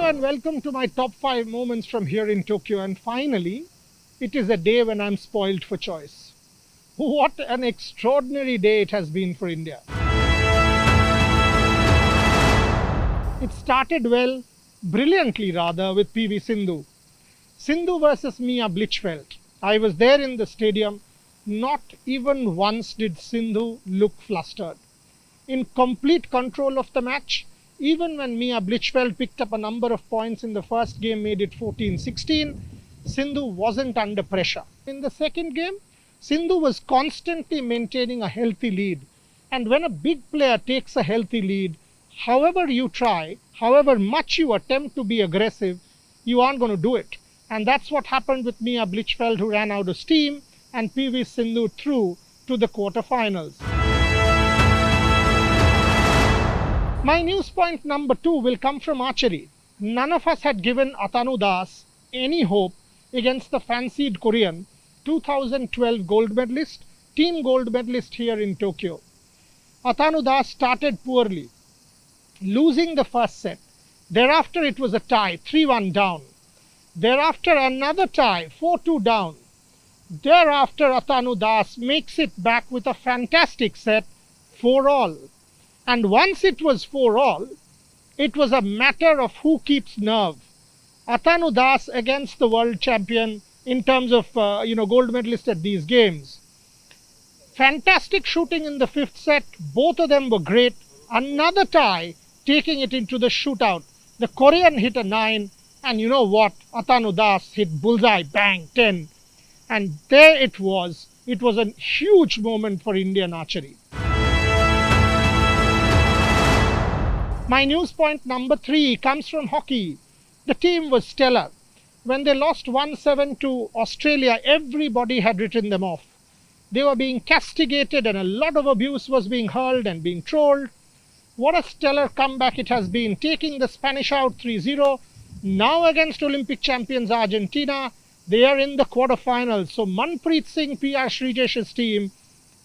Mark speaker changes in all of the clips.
Speaker 1: and welcome to my top 5 moments from here in Tokyo. And finally, it is a day when I'm spoiled for choice. What an extraordinary day it has been for India. It started well, brilliantly rather, with PV Sindhu. Sindhu versus Mia Blichfeld. I was there in the stadium. Not even once did Sindhu look flustered. In complete control of the match, even when Mia Blichfeld picked up a number of points in the first game, made it 14-16, Sindhu wasn't under pressure. In the second game, Sindhu was constantly maintaining a healthy lead. And when a big player takes a healthy lead, however you try, however much you attempt to be aggressive, you aren't going to do it. And that's what happened with Mia Blichfeld, who ran out of steam, and PV Sindhu through to the quarterfinals. My news point number 2 will come from archery. None of us had given Atanu Das any hope against the fancied Korean 2012 gold medalist, team gold medalist here in Tokyo. Atanu Das started poorly, losing the first set. Thereafter it was a tie, 3-1 down. Thereafter another tie, 4-2 down. Thereafter Atanu Das makes it back with a fantastic set, 4-all. And once it was 4-all, it was a matter of who keeps nerve. Atanu Das against the world champion in terms of gold medalist at these games. Fantastic shooting in the fifth set. Both of them were great. Another tie, taking it into the shootout. The Korean hit a 9, and you know what? Atanu Das hit bullseye, bang, 10. And there it was. It was a huge moment for Indian archery. My news point number 3 comes from hockey. The team was stellar. When they lost 1-7 to Australia, everybody had written them off. They were being castigated and a lot of abuse was being hurled and being trolled. What a stellar comeback it has been, taking the Spanish out 3-0. Now against Olympic champions Argentina, they are in the quarterfinals. So Manpreet Singh, PR Srijesh's team,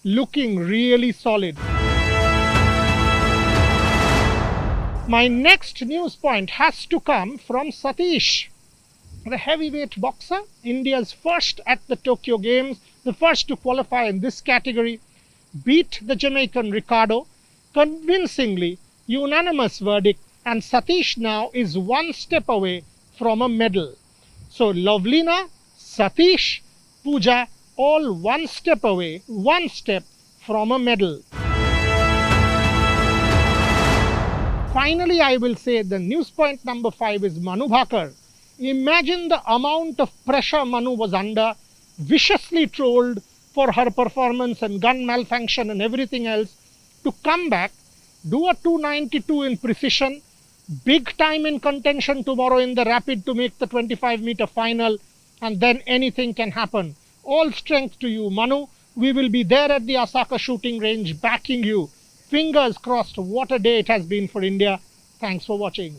Speaker 1: looking really solid. My next news point has to come from Satish, the heavyweight boxer, India's first at the Tokyo Games, the first to qualify in this category, beat the Jamaican Ricardo convincingly, unanimous verdict, and Satish now is one step away from a medal. So Lovelina, Satish, Pooja, all one step away, one step from a medal. Finally, I will say the news point number 5 is Manu Bhaker. Imagine the amount of pressure Manu was under, viciously trolled for her performance and gun malfunction and everything else, to come back, do a 292 in precision, big time in contention tomorrow in the rapid to make the 25-meter final, and then anything can happen. All strength to you, Manu. We will be there at the Osaka shooting range backing you. Fingers crossed. What a day it has been for India. Thanks for watching.